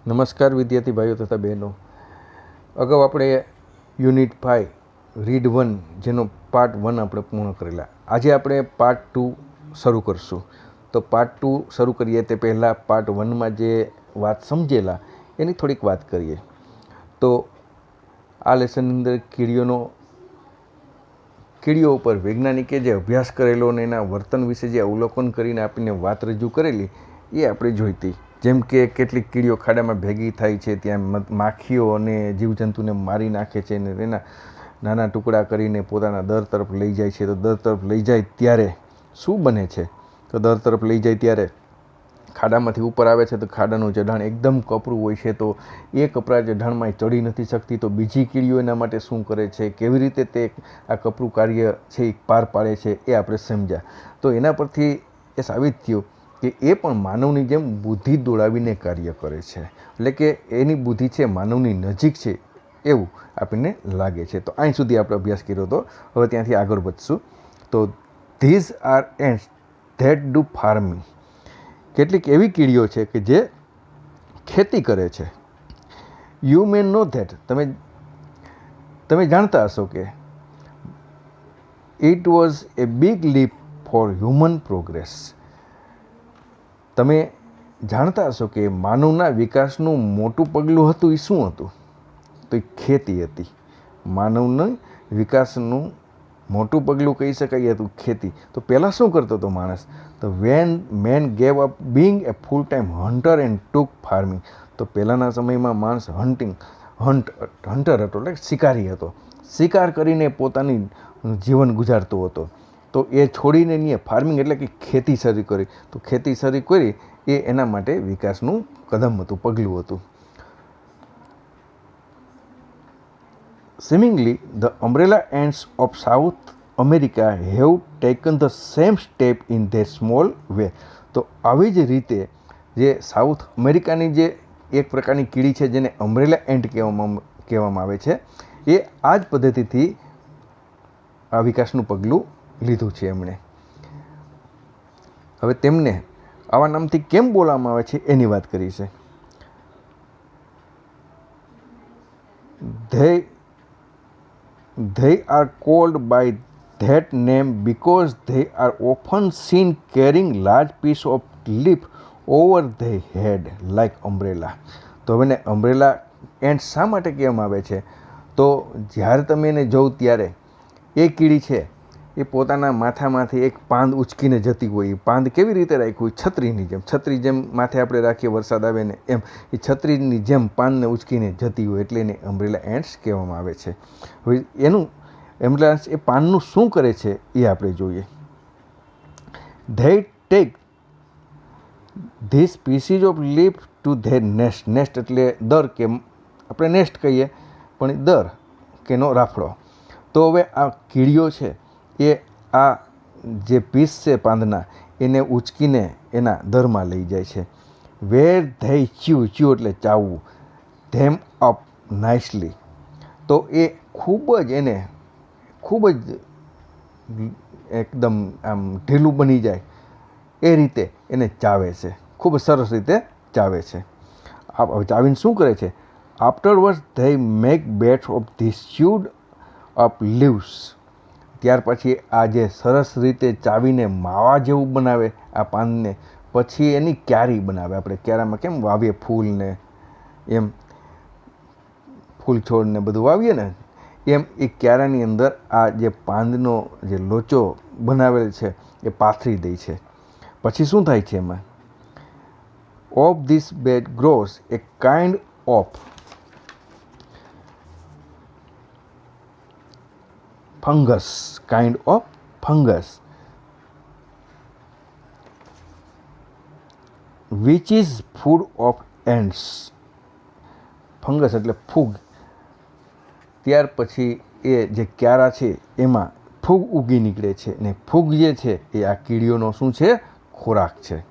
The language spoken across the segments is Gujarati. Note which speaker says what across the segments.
Speaker 1: નમસ્કાર વિદ્યાર્થી ભાઈઓ તથા બહેનો. અગાઉ આપણે યુનિટ 5 રીડ 1 જેનો પાર્ટ 1 આપણે પૂર્ણ કરેલા. આજે આપણે પાર્ટ 2 શરૂ કરશું. તો પાર્ટ 2 શરૂ કરીએ તે પહેલાં પાર્ટ 1માં જે વાત સમજેલા એની થોડીક વાત કરીએ. તો આ લેસનની અંદર કીડીઓ ઉપર વૈજ્ઞાનિકે જે અભ્યાસ કરેલો અને એના વર્તન વિશે જે અવલોકન કરીને આપીને વાત રજૂ કરેલી એ આપણે જોઈતી. જેમ કે કેટલીક કીડીઓ ખાડામાં ભેગી થાય છે, ત્યાં માખીઓ અને જીવજંતુને મારી નાખે છે અને તેના નાના ટુકડા કરીને પોતાના દર તરફ લઈ જાય છે. તો દર તરફ લઈ જાય ત્યારે શું બને છે? તો દર તરફ લઈ જાય ત્યારે ખાડામાંથી ઉપર આવે છે તો ખાડાનું ચઢાણ એકદમ કપરું હોય છે. તો એ કપરા ચઢાણમાં ચડી નથી શકતી. તો બીજી કીડીઓ એના માટે શું કરે છે, કેવી રીતે તે આ કપરું કાર્ય છે એ પાર પાડે છે એ આપણે સમજ્યા. તો એના પરથી એ સાબિત થયું કે એ પણ માનવની જેમ બુદ્ધિ દોડાવીને કાર્ય કરે છે. એટલે કે એની બુદ્ધિ છે માનવની નજીક છે એવું આપણને લાગે છે. તો અહીં સુધી આપણે અભ્યાસ કર્યો હતો. હવે ત્યાંથી આગળ વધશું. તો these are ants that do farming. કેટલીક એવી કીડીઓ છે કે જે ખેતી કરે છે. You may know that. તમે જાણતા હશો કે it was a big leap for human progress. તમે જાણતા હશો કે માનવના વિકાસનું મોટું પગલું હતું એ શું હતું? તો એ ખેતી હતી. માનવના વિકાસનું મોટું પગલું કહી શકાય હતું ખેતી. તો પહેલાં શું કરતો હતો માણસ? તો when man gave up being a full time hunter and took farming. તો પહેલાંના સમયમાં માણસ હન્ટર હતો, એટલે શિકારી હતો. શિકાર કરીને પોતાની જીવન ગુજારતો હતો. તો એ છોડીને નહીં ફાર્મિંગ એટલે કે ખેતી શરૂ કરી. તો ખેતી શરૂ કરી એ એના માટે વિકાસનું કદમ હતું, પગલું હતું. Seemingly, the umbrella ants of South America have taken the same step in their small way. તો આવી જ રીતે જે સાઉથ અમેરિકાની જે એક પ્રકારની કીડી છે જેને અમ્બ્રેલા એન્ટ કહેવામાં આવે છે, એ આ જ પદ્ધતિથી આ વિકાસનું પગલું લીધું છે એમણે. હવે તેમને આવા નામથી કેમ બોલવામાં આવે છે એની વાત કરી છે. They are called by that name because they are often seen carrying large piece of leaf over their head like umbrella. તો હવે ને umbrella એન્ટ શા માટે કહેવામાં આવે છે? તો જ્યારે તમે એને જોવ ત્યારે એ કીડી છે એ પોતાના માથામાંથી એક પાંદ ઉચકીને જતી હોય. એ પાંદ કેવી રીતે રાખ્યું? છત્રી જેમ માથે આપણે રાખીએ વરસાદ આવે ને એમ એ છત્રીની જેમ પાંદને ઉચકીને જતી હોય, એટલે એને અમ્બ્રેલા એન્ટ્સ કહેવામાં આવે છે. હવે એનું અમ્બ્રેલા એન્ટ્સ એ પાનનું શું કરે છે એ આપણે જોઈએ. They take this pieces of leaf to their nest. Nest એટલે દર, કે આપણે નેસ્ટ કહીએ પણ દર કેનો રાફડો. તો હવે આ કીડીઓ છે એ આ જે પીસ છે પાંદના એને ઉચકીને એના દરમાં લઈ જાય છે. વેર ધે ચ્યુ એટલે ચાવવું. ધેમ અપ નાઇસલી. તો એ ખૂબ જ એકદમ આમ ઢીલું બની જાય એ રીતે એને ચાવે છે. ખૂબ સરસ રીતે ચાવે છે. ચાવીને શું કરે છે? Afterwards they make beds of this chewed up leaves. ત્યાર પછી આ જે સરસ રીતે ચાવીને માવા જેવું બનાવે આ પાનને, પછી એની ક્યારી બનાવે. આપણે ક્યારામાં કેમ વાવીએ ફૂલને, એમ ફૂલ છોડને બધું વાવીએ ને એમ એ ક્યારાની અંદર આ જે પાંદનો જે લોચો બનાવેલ છે એ પાથરી દે છે. પછી શું થાય છે એમાં? Of this bed grows a kind of fungus which is food of ants. Fungus એટલે ફૂગ. ત્યાર પછી એ જે ક્યારા છે એમાં ફૂગ ઉગી નીકળે છે અને ફૂગ જે છે એ આ કીડીઓનો શું છે? ખોરાક છે.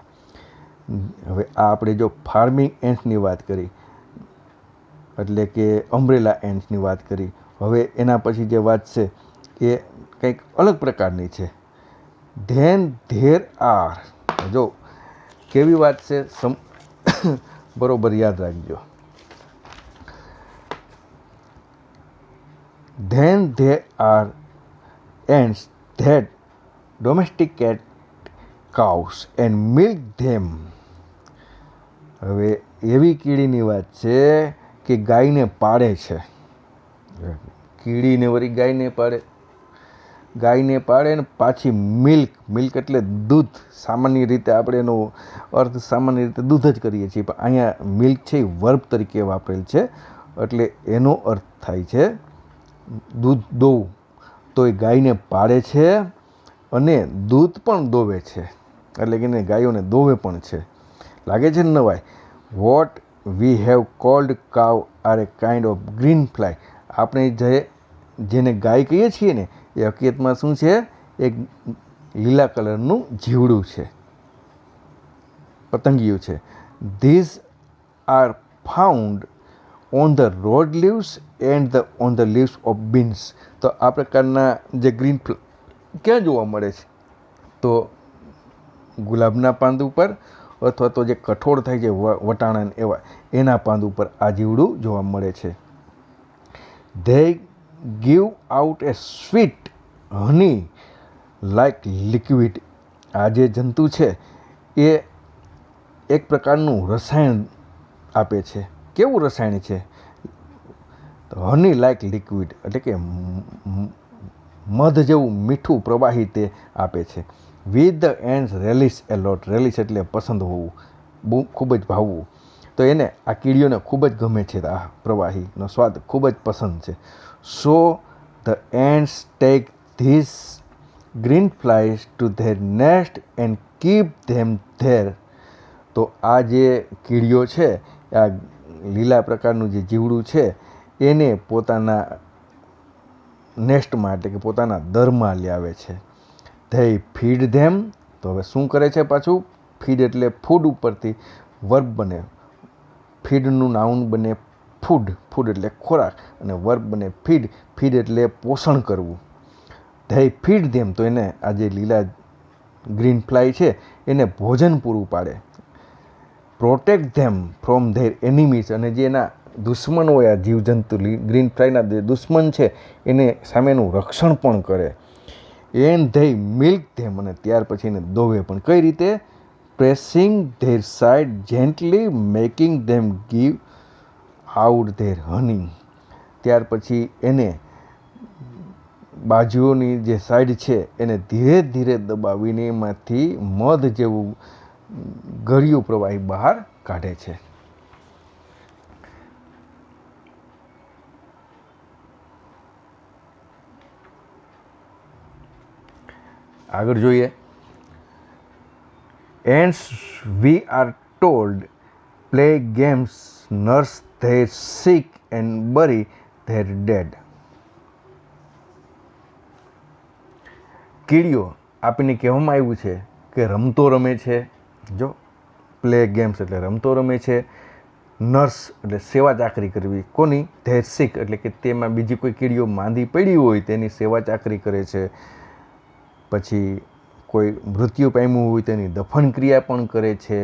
Speaker 1: હવે આ આપણે જો ફાર્મિંગ એન્ટ્સની વાત કરી એટલે કે અમ્બ્રેલા એન્ટ્સની વાત કરી. હવે એના પછી જે વાત છે એ કંઈક અલગ પ્રકારની છે. Than there are. જો કેવી વાત છે, બરોબર યાદ રાખજો. Then there are ants that domesticate cows and milk them. હવે એવી કીડીની વાત છે કે ગાયને પાળે છે. કીડીને વળી ગાયને પાળે ને પાછી મિલ્ક એટલે દૂધ. સામાન્ય રીતે આપણે એનો અર્થ સામાન્ય રીતે દૂધ જ કરીએ છીએ, પણ અહીંયા મિલ્ક છે એ વર્બ તરીકે વાપરેલ છે, એટલે એનો અર્થ થાય છે દૂધ દોવું. તો એ ગાયને પાળે છે અને દૂધ પણ દોવે છે, એટલે કે એને ગાયોને દોવે પણ છે. લાગે છે ને નવાય. What we have called cow are a kind of green fly. આપણે જેને ગાય કહીએ છીએ ને એ હકીકતમાં શું છે? એક લીલા કલરનું જીવડું છે, પતંગિયું છે. These are found on the road leaves and on the leaves of beans. તો આ પ્રકારના જે ગ્રીન ક્યાં જોવા મળે છે? તો ગુલાબના પાંદ ઉપર, અથવા તો જે કઠોળ થાય છે વટાણા એવા, એના પાંદ ઉપર આ જીવડું જોવા મળે છે. They give out A sweet honey like liquid. આ જે જંતુ છે એ એક પ્રકારનું રસાયણ આપે છે. કેવું રસાયણ છે? તો હની લાઈક લિક્વિડ એટલે કે મધ જેવું મીઠું પ્રવાહી તે આપે છે. વિથ ધ એન્ડ્સ રેલિશ એ લોટ. રેલિશ એટલે પસંદ હોવું, બહુ ખૂબ જ ભાવવું. તો એને આ કીડીઓને ખૂબ જ ગમે છે, આ પ્રવાહીનો સ્વાદ ખૂબ જ પસંદ છે. So the ants take this green flies to their nest and keep them there. તો આ જે કીડીઓ છે, આ લીલા પ્રકારનું જે જીવડું છે, એને પોતાના નેસ્ટમાં એટલે કે પોતાના દરમાં લાવે છે. ધે ફીડ ધેમ. તો હવે શું કરે છે પાછું? ફીડ એટલે ફૂડ ઉપરથી વર્બ બને, ફીડનું નાઉન બને ફૂડ. ફૂડ એટલે ખોરાક, અને વર્બ બને ફીડ. ફીડ એટલે પોષણ કરવું. ધે ફીડ ધેમ. તો એને આ જે લીલા ગ્રીન ફ્લાય છે એને ભોજન પૂરું પાડે. Protect them from there enemies. અને જે એના દુશ્મન હોય, આ જીવજંતુ ગ્રીન ફ્લાયના જે દુશ્મન છે એને સામેનું રક્ષણ પણ કરે. And they milk them. અને ત્યાર પછી એને દોવે પણ. કઈ રીતે? Pressing their side gently making them give out their honey. ત્યાર પછી એને બાજુઓની જે સાઈડ છે એને ધીરે ધીરે દબાવીને એમાંથી મધ જેવું ગળ્યું પ્રવાહી બહાર કાઢે છે. આગળ જોઈએ. Ants we are told play games nurse their sick and bury their dead. કીડીઓ આપીને કહેવામાં આવ્યું છે કે રમતો રમે છે. જો પ્લે ગેમ્સ એટલે રમતો રમે છે, નર્સ એટલે સેવા ચાકરી કરવી. કોની? ધેર સિક એટલે કે તેમાં બીજી કોઈ કીડીઓ માંદી પડી હોય તેની સેવા ચાકરી કરે છે. પછી કોઈ મૃત્યુ પામ્યું હોય તેની દફન ક્રિયા પણ કરે છે.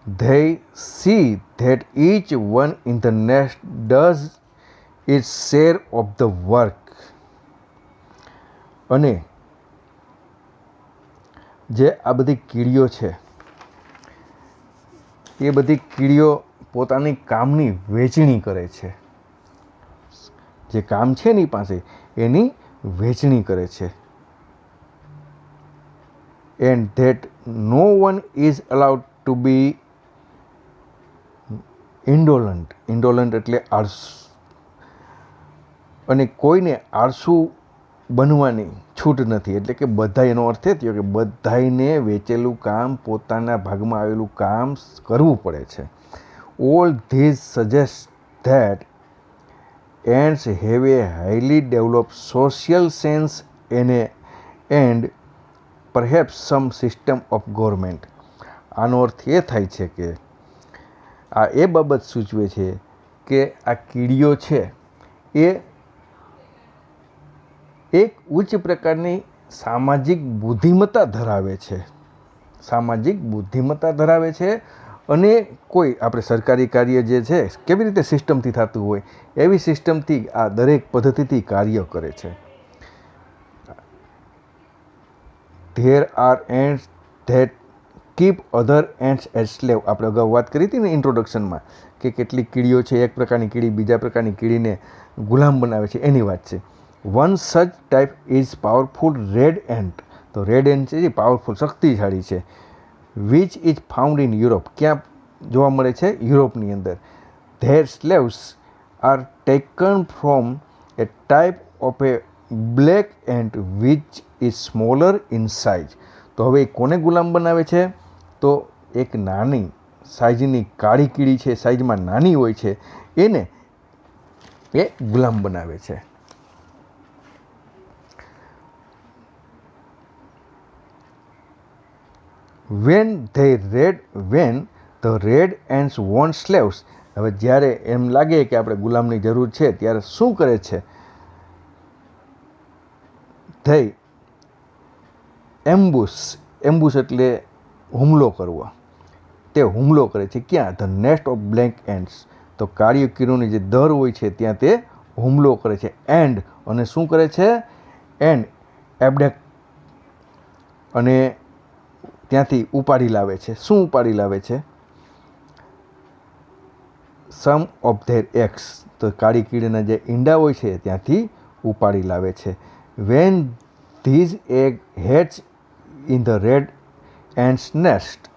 Speaker 1: They see that each one in the nest does its share of the work. અને જે આ બધી કીડીઓ છે એ બધી કીડીઓ પોતાની કામની વહેંચણી કરે છે. જે કામ છે એની પાસે એની વહેંચણી કરે છે. And that no one is allowed to be indolent. Indolent એટલે આળસુ. અને કોઈને આળસુ બનવાની છૂટ નથી. એટલે કે બધા, એનો અર્થ એ થયો કે બધાને વેચેલું કામ, પોતાના ભાગમાં આવેલું કામ કરવું પડે છે. All these suggest that ants have a highly developed social sense and perhaps some system of government. આનો અર્થ એ થાય છે કે આ એ બાબત સૂચવે છે કે આ કીડીઓ છે એ એક ઉચ્ચ પ્રકારની સામાજિક બુદ્ધિમત્તા ધરાવે છે. સામાજિક બુદ્ધિમત્તા ધરાવે છે અને કોઈ આપણે સરકારી કાર્ય જે છે કેવી રીતે સિસ્ટમથી થતું હોય એવી સિસ્ટમથી આ દરેક પદ્ધતિથી કાર્ય કરે છે. There are ants that keep other ants as slave. આપણે અગાઉ વાત કરી હતી ને ઇન્ટ્રોડક્શનમાં કે કેટલીક કીડીઓ છે, એક પ્રકારની કીડી બીજા પ્રકારની કીડીને ગુલામ બનાવે છે, એની વાત છે. One such type is powerful red ant. તો રેડ એન્ટ છે એ પાવરફુલ શક્તિશાળી છે. Which is found in Europe. ક્યાં જોવા મળે છે? યુરોપની અંદર. There slaves are taken from a type of a black ant which is smaller in size. તો હવે કોને ગુલામ બનાવે છે? તો એક નાની સાઇઝની કાળી કીડી છે, સાઇઝમાં નાની હોય છે, એને એ ગુલામ બનાવે છે. when the red ants want slaves. હવે જ્યારે એમ લાગે કે આપણે ગુલામની જરૂર છે ત્યારે શું કરે છે? they ambush એટલે હુમલો કરવો. તે હુમલો કરે છે ક્યાં? The nest of black ants. તો કાળી કીડીઓની જે દર હોય છે ત્યાં તે હુમલો કરે છે. એન્ડ અને શું કરે છે? એન્ડ એબડેક અને ત્યાંથી ઉપાડી લાવે છે. શું ઉપાડી લાવે છે? સમ ઓફ ધેર એગ્સ. તો કાળી કીડીના જે ઈંડા હોય છે ત્યાંથી ઉપાડી લાવે છે. When these egg hatch in the red ants nest.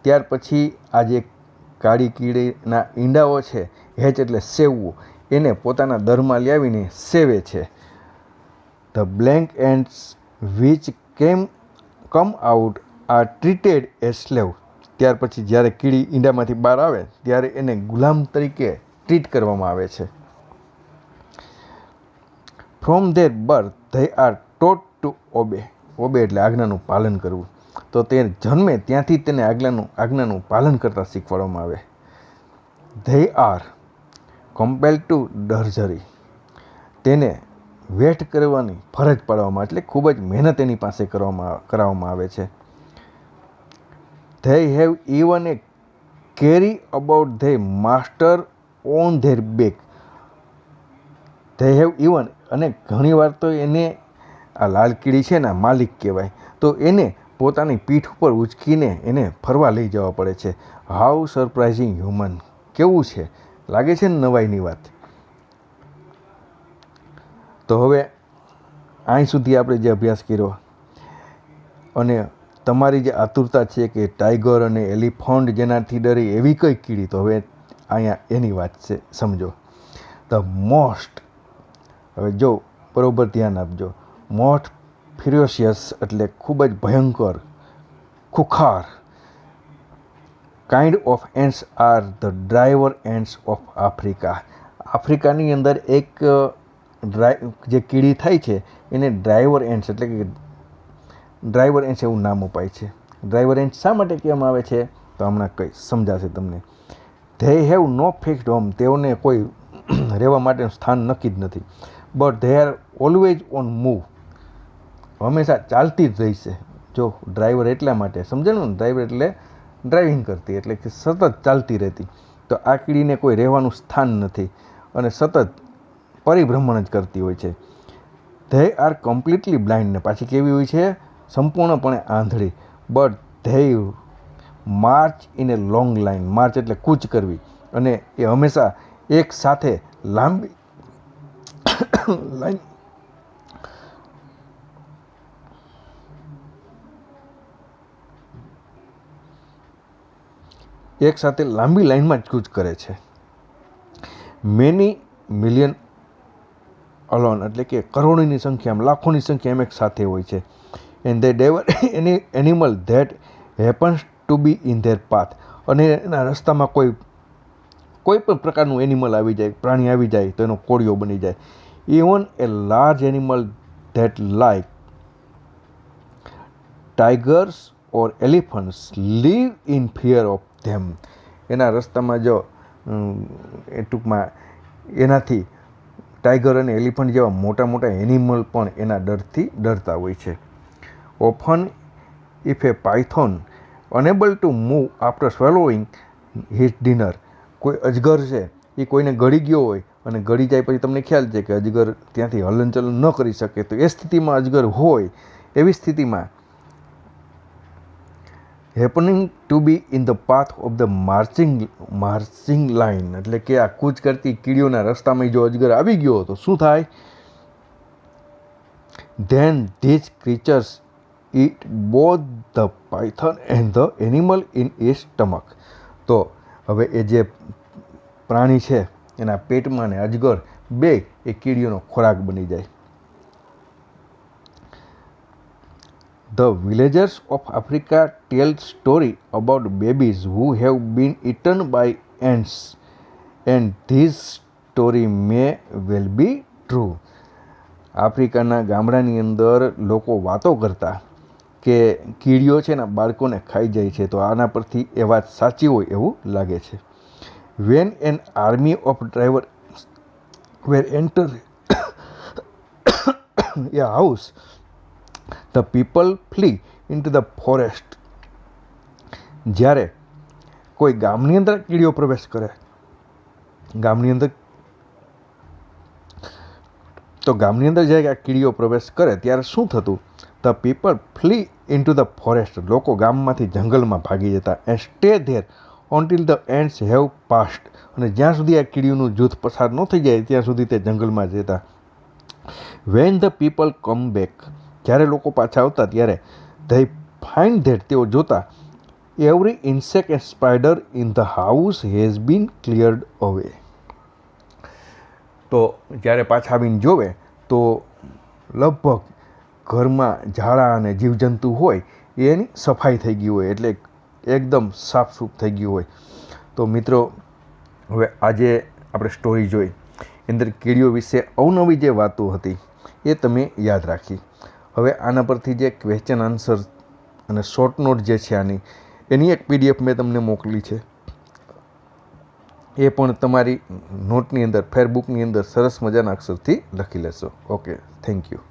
Speaker 1: ત્યાર પછી આ જે કાળી કીડીના ઈંડાઓ છે, હેચ એટલે સેવવું, એને પોતાના દરમાં લાવીને સેવે છે. The black ants which come out are treated as slave. ત્યાર પછી જ્યારે કીડી ઈંડામાંથી બહાર આવે ત્યારે એને ગુલામ તરીકે ટ્રીટ કરવામાં આવે છે. From their birth they are taught to obey. Obey એટલે આજ્ઞાનું પાલન કરવું. તો તે જન્મે ત્યાંથી તેને આજ્ઞાનું પાલન કરતાં શીખવાડવામાં આવે. They are compelled to drudgery. તેને વેટ કરવાની ફરજ પાડવામાં, એટલે ખૂબ જ મહેનત એની પાસે કરાવવામાં આવે છે. They have even a carry about their master on their back. They have even અને ઘણીવાર તો એને આ લાલ કીડી છે ને માલિક કહેવાય, તો એને પોતાની પીઠ ઉપર ઉચકીને એને ફરવા લઈ જવા પડે છે. How surprising human. કેવું છે, લાગે છે ને નવાઈની વાત. તો હવે અહીં સુધી આપણે જે અભ્યાસ કર્યો અને તમારી જે આતુરતા છે કે ટાઈગર અને એલિફન્ટ જેનાથી ડરે એવી કઈ કીડી, તો હવે અહીંયા એની વાત છે, સમજો. ધ મોસ્ટ, હવે જો બરોબર ધ્યાન આપજો, મોસ્ટ ફિરોશિયસ એટલે ખૂબ જ ભયંકર, ખુખાર kind of ants are the driver ants of Africa. આફ્રિકાની અંદર એક જે કીડી થાય છે એને ડ્રાઈવર એન્ટ્સ એટલે કે ડ્રાઈવર એન્ટ્સ એવું નામ અપાય છે. ડ્રાઈવર એન્ટ્સ શા માટે કહેવામાં આવે છે તો હમણાં કંઈ સમજાશે તમને. They have no fixed home. તેઓને કોઈ રહેવા માટેનું સ્થાન નક્કી જ નથી. But they are always on move. હંમેશા ચાલતી જ રહેશે. જો ડ્રાઈવર એટલા માટે સમજાણું ને, ડ્રાઈવર એટલે ડ્રાઇવિંગ કરતી, એટલે કે સતત ચાલતી રહેતી. તો આ કીડીને કોઈ રહેવાનું સ્થાન નથી અને સતત પરિભ્રમણ જ કરતી હોય છે. They are completely blind. ને પાછી કેવી હોય છે? સંપૂર્ણપણે આંધળી. But they march in a long line. March એટલે કૂચ કરવી, અને એ હંમેશા એક સાથે લાંબી લાઈન એક સાથે લાંબી લાઈનમાં જ કૂચ કરે છે. મેની મિલિયન અલોન એટલે કે કરોડોની સંખ્યામાં, લાખોની સંખ્યામાં એક સાથે હોય છે. And they devour any animal that happens to be in their path. અને એના રસ્તામાં કોઈ પણ પ્રકારનું એનિમલ આવી જાય, પ્રાણી આવી જાય તો એનો કોળિયો બની જાય. Even A large animal that like tigers or elephants live in fear of them. એના રસ્તામાં જો એ ટૂંકમાં એનાથી ટાઈગર અને એલિફન્ટ જેવા મોટા મોટા એનિમલ પણ એના ડરથી ડરતા હોય છે. Often if a python unable to move after swallowing his dinner. કોઈ અજગર છે એ કોઈને ગળી ગયો હોય અને ગળી જાય પછી તમને ખ્યાલ છે કે અજગર ત્યાંથી હલનચલન ન કરી શકે, તો એ સ્થિતિમાં અજગર હોય એવી સ્થિતિમાં happening to be in the path of the marching line, એટલે કે આ કૂચ કરતી કીડીઓના રસ્તામાં જો અજગર આવી ગયો તો શું થાય? Then these creatures eat both the python and the animal in is stomach. તો હવે એ જે પ્રાણી છે એના પેટમાં ને અજગર બે એ કીડીઓનો ખોરાક બની જાય. The villagers of Africa tell story about babies who have been eaten by ants, and this story may well be true. આફ્રિકાના ગામડાની અંદર લોકો વાતો કરતા કે કીડીઓ છે ને બાળકોને ખાઈ જાય છે, તો આના પરથી એ વાત સાચી હોય એવું લાગે છે. When an army of drivers were enter a house, the people flee into the forest. જ્યારે કોઈ ગામની અંદર કીડીઓ પ્રવેશ કરે, ગામની અંદર જ્યારે આ કીડીઓ પ્રવેશ કરે ત્યારે શું થતું? The people flea into the forest. લોકો ગામમાંથી જંગલમાં ભાગી જતા. And stay there until the ants have passed. અને જ્યાં સુધી આ કીડીઓનું જૂથ પસાર ન થઈ જાય ત્યાં સુધી તે જંગલમાં જતા. When the people come back, જ્યારે લોકો પાછા આવતા ત્યારે they find that તેઓ જોતા every insect and spider in the house has been cleared away. તો જ્યારે પાછા આવીને જોવે તો લગભગ ઘરમાં ઝાડા અને જીવજંતુ હોય એની સફાઈ થઈ ગઈ હોય, એટલે એકદમ સાફસૂફ થઈ ગયું હોય. તો મિત્રો, હવે આજે આપણે સ્ટોરી જોઈ, અંદર કીડીઓ વિશે અવનવી જે વાતો હતી એ તમે યાદ રાખી. હવે આના પરથી જે ક્વેશ્ચન આન્સર અને શોર્ટ નોટ જે છે એની એક PDF મેં તમને મોકલી છે, એ પણ તમારી નોટની અંદર, ફેરબુકની અંદર સરસ મજાના અક્ષરથી લખી લેશો. Okay, thank you.